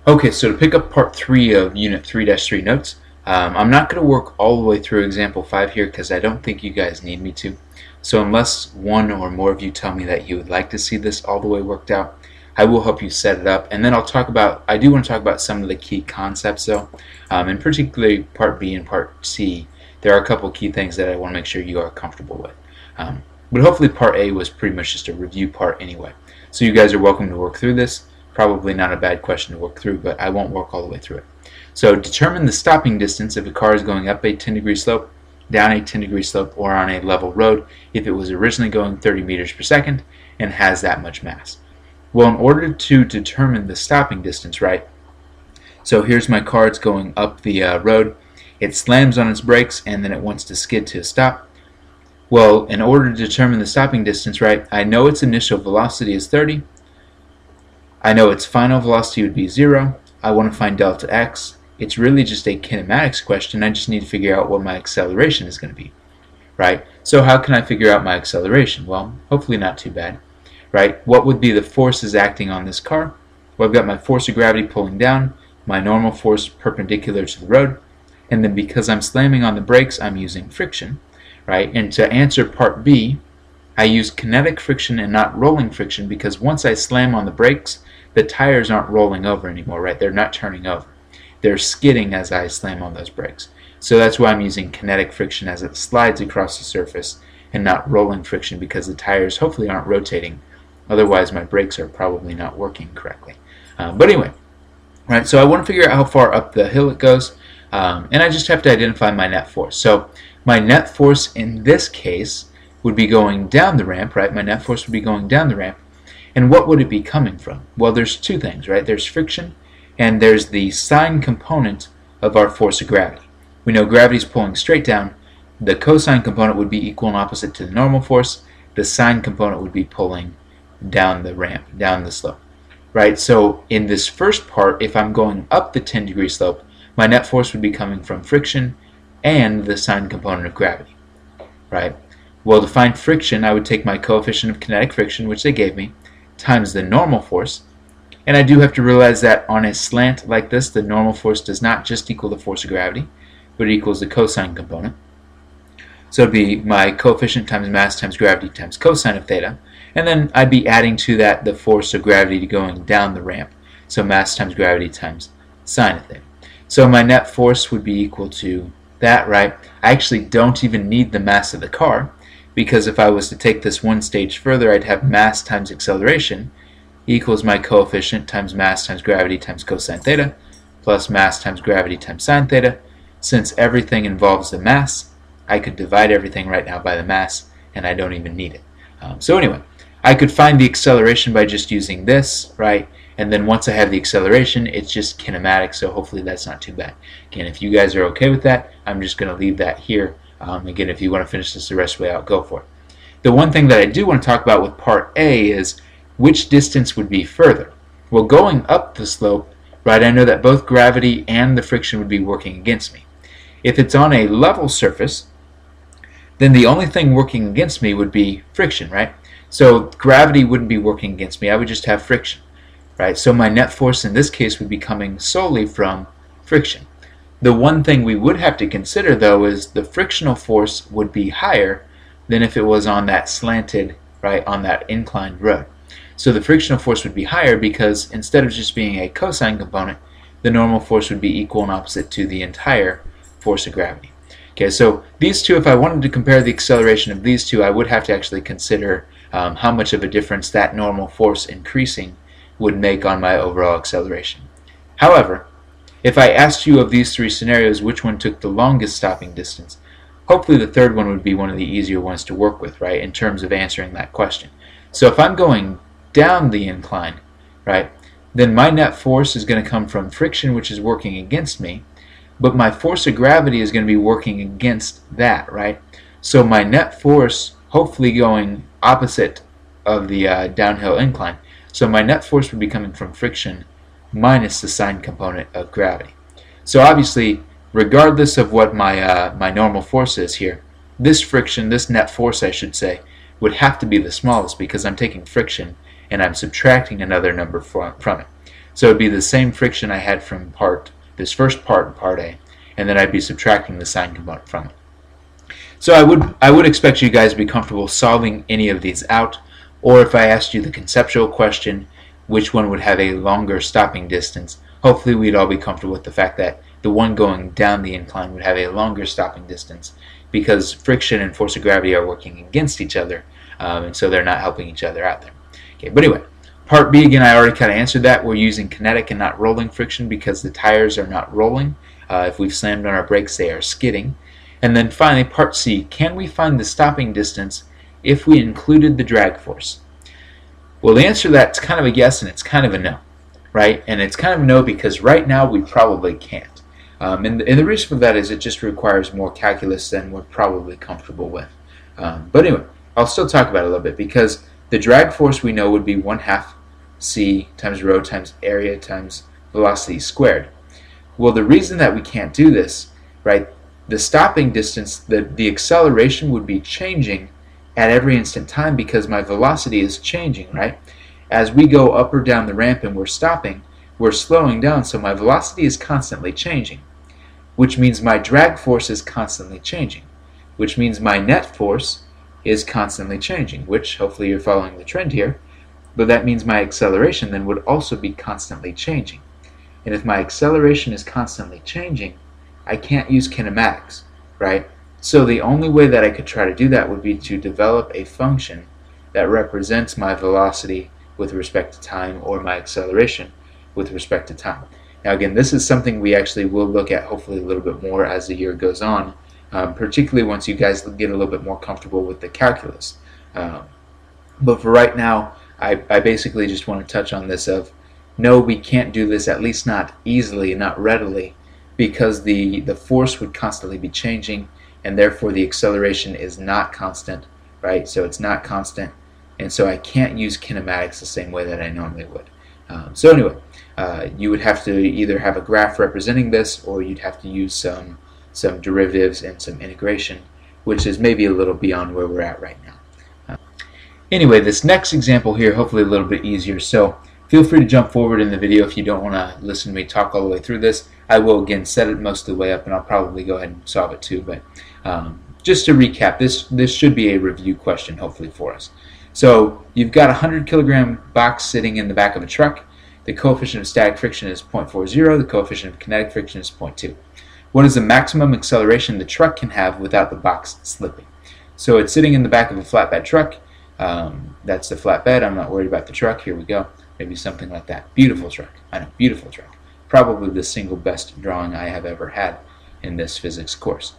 Okay, so to pick up part 3 of Unit 3-3 notes, I'm not going to work all the way through example 5 here because I don't think you guys need me to. So unless one or more of you tell me that you would like to see this all the way worked out, I will help you set it up. And then I do want to talk about some of the key concepts though, and particularly part B and part C. There are a couple key things that I want to make sure you are comfortable with. But hopefully part A was pretty much just a review part anyway. So you guys are welcome to work through this. Probably not a bad question to work through, but I won't work all the way through it. So determine the stopping distance if a car is going up a 10-degree slope, down a 10-degree slope, or on a level road if it was originally going 30 meters per second and has that much mass. Well, in order to determine the stopping distance, right, so here's my car, it's going up the road, it slams on its brakes and then it wants to skid to a stop. Well, in order to determine the stopping distance, right, I know its initial velocity is 30, I know its final velocity would be 0. I want to find delta x. It's really just a kinematics question. I just need to figure out what my acceleration is going to be, right? So how can I figure out my acceleration? Well, hopefully not too bad, right? What would be the forces acting on this car? Well, I've got my force of gravity pulling down, my normal force perpendicular to the road, and then because I'm slamming on the brakes, I'm using friction, right? And to answer part B, I use kinetic friction and not rolling friction because once I slam on the brakes, the tires aren't rolling over anymore, right? They're not turning over. They're skidding as I slam on those brakes. So that's why I'm using kinetic friction as it slides across the surface and not rolling friction because the tires hopefully aren't rotating. Otherwise, my brakes are probably not working correctly. But anyway, right? So I want to figure out how far up the hill it goes, and I just have to identify my net force. So my net force in this case would be going down the ramp, right? My net force would be going down the ramp. And what would it be coming from? Well, there's two things, right? There's friction, and there's the sine component of our force of gravity. We know gravity's pulling straight down. The cosine component would be equal and opposite to the normal force. The sine component would be pulling down the ramp, down the slope, right? So in this first part, if I'm going up the 10-degree slope, my net force would be coming from friction and the sine component of gravity, right? Well, to find friction, I would take my coefficient of kinetic friction, which they gave me, times the normal force, and I do have to realize that on a slant like this, the normal force does not just equal the force of gravity, but it equals the cosine component. So it would be my coefficient times mass times gravity times cosine of theta, and then I'd be adding to that the force of gravity going down the ramp, so mass times gravity times sine of theta. So my net force would be equal to that, right? I actually don't even need the mass of the car, because if I was to take this one stage further, I'd have mass times acceleration equals my coefficient times mass times gravity times cosine theta plus mass times gravity times sine theta. Since everything involves the mass, I could divide everything right now by the mass, and I don't even need it. So anyway, I could find the acceleration by just using this, right? And then once I have the acceleration, it's just kinematic, so hopefully that's not too bad. Again, if you guys are okay with that, I'm just going to leave that here. Again, if you want to finish this the rest of the way out, go for it. The one thing that I do want to talk about with part A is which distance would be further. Well, going up the slope, right, I know that both gravity and the friction would be working against me. If it's on a level surface, then the only thing working against me would be friction, right? So gravity wouldn't be working against me. I would just have friction, right? So my net force in this case would be coming solely from friction. The one thing we would have to consider, though, is the frictional force would be higher than if it was on that slanted, right, on that inclined road. So the frictional force would be higher because instead of just being a cosine component, the normal force would be equal and opposite to the entire force of gravity. Okay, so these two, if I wanted to compare the acceleration of these two, I would have to actually consider how much of a difference that normal force increasing would make on my overall acceleration. However, if I asked you of these three scenarios which one took the longest stopping distance, hopefully the third one would be one of the easier ones to work with, right, in terms of answering that question. So if I'm going down the incline, right, then my net force is going to come from friction, which is working against me, but my force of gravity is going to be working against that, right? So my net force, hopefully going opposite of the downhill incline, so my net force would be coming from friction minus the sine component of gravity. So obviously, regardless of what my my normal force is here, this friction, this net force I should say, would have to be the smallest because I'm taking friction and I'm subtracting another number from it. So it would be the same friction I had from this first part in part A, and then I'd be subtracting the sine component from it. So I would expect you guys to be comfortable solving any of these out, or if I asked you the conceptual question, which one would have a longer stopping distance, hopefully we'd all be comfortable with the fact that the one going down the incline would have a longer stopping distance because friction and force of gravity are working against each other, and so they're not helping each other out there. Okay, but anyway, part B, again, I already kind of answered that. We're using kinetic and not rolling friction because the tires are not rolling. If we've slammed on our brakes, they are skidding. And then finally, part C, can we find the stopping distance if we included the drag force? Well, the answer to that's kind of a yes and it's kind of a no, right? And it's kind of a no because right now we probably can't. And the reason for that is it just requires more calculus than we're probably comfortable with. But anyway, I'll still talk about it a little bit because the drag force we know would be 1/2 c times rho times area times velocity squared. Well, the reason that we can't do this, right, the stopping distance, the acceleration would be changing at every instant time because my velocity is changing, right? As we go up or down the ramp and we're stopping, we're slowing down, so my velocity is constantly changing, which means my drag force is constantly changing, which means my net force is constantly changing, which hopefully you're following the trend here, but that means my acceleration then would also be constantly changing. And if my acceleration is constantly changing, I can't use kinematics, right? So the only way that I could try to do that would be to develop a function that represents my velocity with respect to time or my acceleration with respect to time. Now again, this is something we actually will look at hopefully a little bit more as the year goes on, particularly once you guys get a little bit more comfortable with the calculus. But for right now, I basically just want to touch on this of, no, we can't do this, at least not easily, not readily, because the force would constantly be changing, and therefore the acceleration is not constant, right? So it's not constant, and so I can't use kinematics the same way that I normally would. So anyway, you would have to either have a graph representing this, or you'd have to use some derivatives and some integration, which is maybe a little beyond where we're at right now. Anyway, this next example here, hopefully a little bit easier, so feel free to jump forward in the video if you don't want to listen to me talk all the way through this. I will again set it most of the way up, and I'll probably go ahead and solve it too, but just to recap, this should be a review question hopefully for us. So you've got a 100-kilogram box sitting in the back of a truck. The coefficient of static friction is 0.40. The coefficient of kinetic friction is 0.2. What is the maximum acceleration the truck can have without the box slipping? So it's sitting in the back of a flatbed truck. That's the flatbed. I'm not worried about the truck. Here we go. Maybe something like that. Beautiful truck. I know, beautiful truck. Probably the single best drawing I have ever had in this physics course.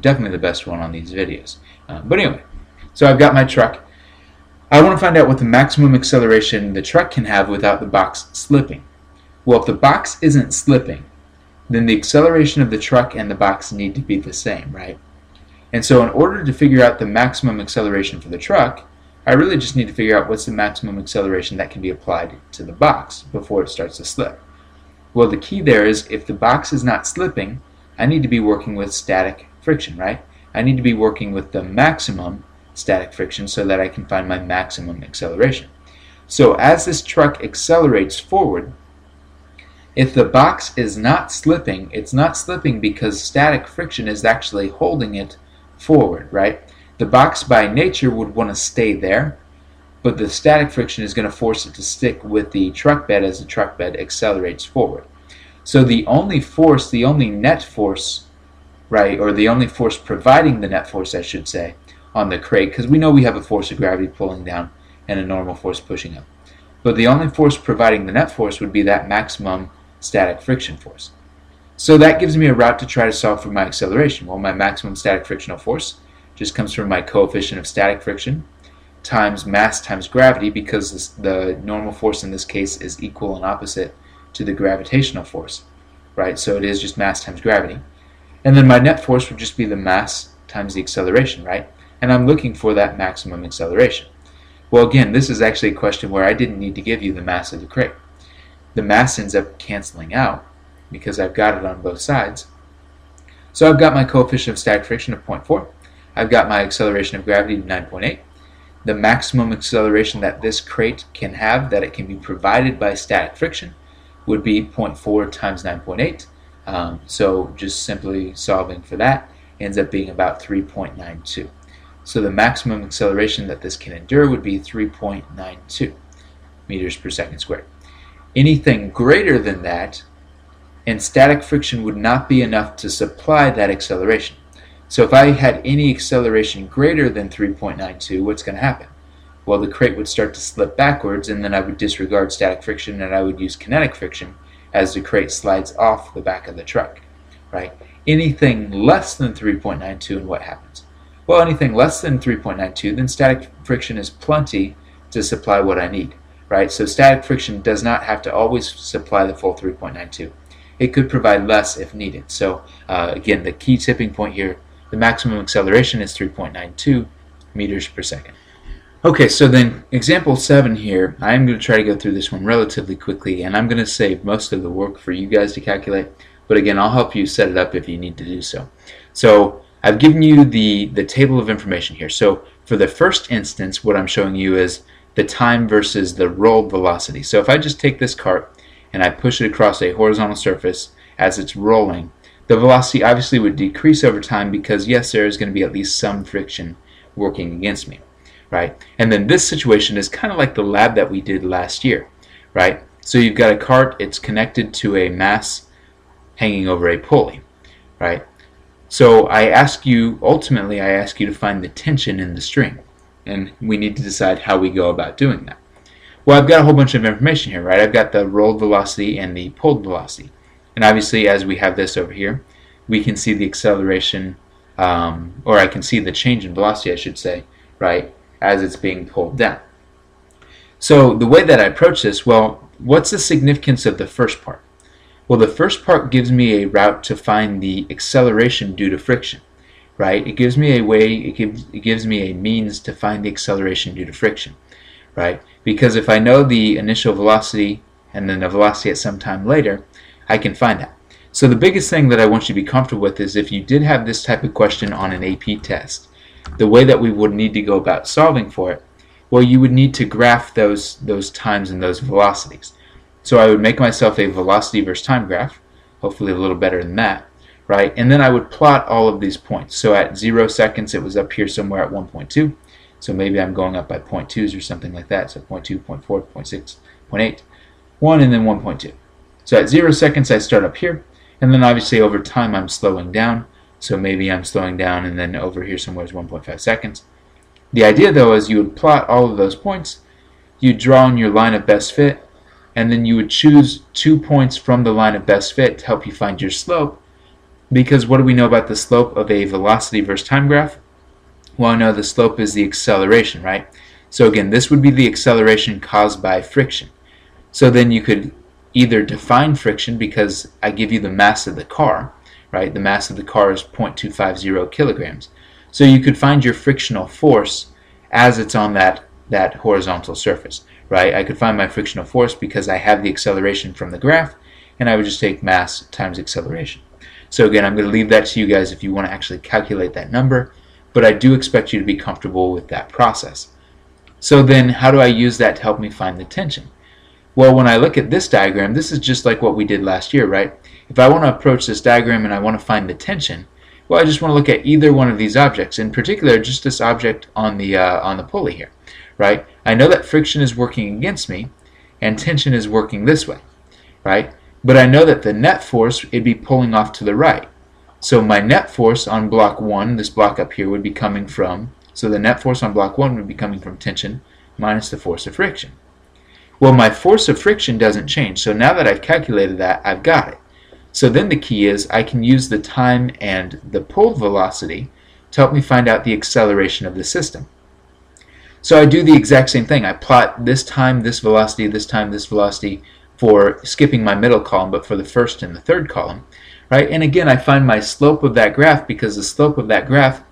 Definitely the best one on these videos. But anyway, so I've got my truck. I want to find out what the maximum acceleration the truck can have without the box slipping. Well, if the box isn't slipping, then the acceleration of the truck and the box need to be the same, right? And so in order to figure out the maximum acceleration for the truck, I really just need to figure out what's the maximum acceleration that can be applied to the box before it starts to slip. Well, the key there is if the box is not slipping, I need to be working with static friction, right? I need to be working with the maximum static friction so that I can find my maximum acceleration. So as this truck accelerates forward, if the box is not slipping, it's not slipping because static friction is actually holding it forward, right? The box by nature would want to stay there, but the static friction is going to force it to stick with the truck bed as the truck bed accelerates forward. So the only force, the only net force, right, or the only force providing the net force, I should say, on the crate, because we know we have a force of gravity pulling down and a normal force pushing up. But the only force providing the net force would be that maximum static friction force. So that gives me a route to try to solve for my acceleration. Well, my maximum static frictional force just comes from my coefficient of static friction times mass times gravity, because the normal force in this case is equal and opposite to the gravitational force, right? So it is just mass times gravity. And then my net force would just be the mass times the acceleration, right? And I'm looking for that maximum acceleration. Well, again, this is actually a question where I didn't need to give you the mass of the crate. The mass ends up canceling out because I've got it on both sides. So I've got my coefficient of static friction of 0.4. I've got my acceleration of gravity to 9.8. The maximum acceleration that this crate can have, that it can be provided by static friction, would be 0.4 times 9.8. So just simply solving for that ends up being about 3.92. So the maximum acceleration that this can endure would be 3.92 meters per second squared. Anything greater than that, and static friction would not be enough to supply that acceleration. So if I had any acceleration greater than 3.92, what's going to happen? Well, the crate would start to slip backwards, and then I would disregard static friction and I would use kinetic friction as the crate slides off the back of the truck, right? Anything less than 3.92, and what happens? Well, anything less than 3.92, then static friction is plenty to supply what I need, right? So static friction does not have to always supply the full 3.92. It could provide less if needed. So again, the key tipping point here, the maximum acceleration is 3.92 meters per second. Okay, so then example 7 here, I'm going to try to go through this one relatively quickly, and I'm going to save most of the work for you guys to calculate, but again, I'll help you set it up if you need to do so. So I've given you the table of information here. So for the first instance, what I'm showing you is the time versus the rolled velocity. So if I just take this cart and I push it across a horizontal surface as it's rolling, the velocity obviously would decrease over time because, yes, there is going to be at least some friction working against me, right? And then this situation is kind of like the lab that we did last year, right? So you've got a cart, it's connected to a mass hanging over a pulley, right? So ultimately I ask you to find the tension in the string, and we need to decide how we go about doing that. Well, I've got a whole bunch of information here, right? I've got the rolled velocity and the pulled velocity. And obviously, as we have this over here, we can see the acceleration, or I can see the change in velocity, I should say, right, as it's being pulled down. So the way that I approach this, well, what's the significance of the first part? Well, the first part gives me a route to find the acceleration due to friction, right? It gives me a way, it gives me a means to find the acceleration due to friction, right? Because if I know the initial velocity and then the velocity at some time later, I can find that. So the biggest thing that I want you to be comfortable with is if you did have this type of question on an AP test, the way that we would need to go about solving for it, well, you would need to graph those times and those velocities. So I would make myself a velocity versus time graph, hopefully a little better than that, right? And then I would plot all of these points. So at 0 seconds, it was up here somewhere at 1.2. So maybe I'm going up by 0.2s or something like that. So 0.2, 0.4, 0.6, 0.8, 1, and then 1.2. So at 0 seconds, I start up here. And then obviously over time, I'm slowing down. So maybe I'm slowing down, and then over here somewhere is 1.5 seconds. The idea, though, is you would plot all of those points. You'd draw in your line of best fit, and then you would choose 2 points from the line of best fit to help you find your slope. Because what do we know about the slope of a velocity versus time graph? Well, I know the slope is the acceleration, right? So again, this would be the acceleration caused by friction. So then you could either define friction because I give you the mass of the car, right? The mass of the car is 0.250 kilograms. So you could find your frictional force as it's on that horizontal surface, right? I could find my frictional force because I have the acceleration from the graph, and I would just take mass times acceleration. So again, I'm going to leave that to you guys if you want to actually calculate that number, but I do expect you to be comfortable with that process. So then how do I use that to help me find the tension? Well, when I look at this diagram, this is just like what we did last year, right? If I want to approach this diagram and I want to find the tension, well, I just want to look at either one of these objects, in particular just this object on the pulley here, right? I know that friction is working against me and tension is working this way, right? But I know that the net force, it'd be pulling off to the right. So my net force on block 1, this block up here, would be coming from, so the net force on block 1 would be coming from tension minus the force of friction. Well, my force of friction doesn't change, so now that I've calculated that, I've got it. So then the key is I can use the time and the pulled velocity to help me find out the acceleration of the system. So I do the exact same thing. I plot this time, this velocity, this time, this velocity for skipping my middle column, but for the first and the third column, right? And again, I find my slope of that graph because the slope of that graph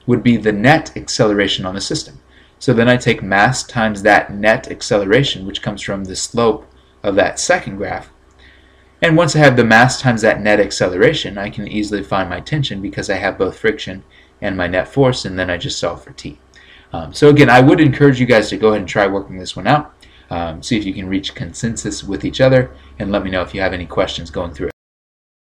would be the net acceleration on the system. So then I take mass times that net acceleration, which comes from the slope of that second graph. And once I have the mass times that net acceleration, I can easily find my tension because I have both friction and my net force, and then I just solve for t. So again, I would encourage you guys to go ahead and try working this one out. See if you can reach consensus with each other, and let me know if you have any questions going through it.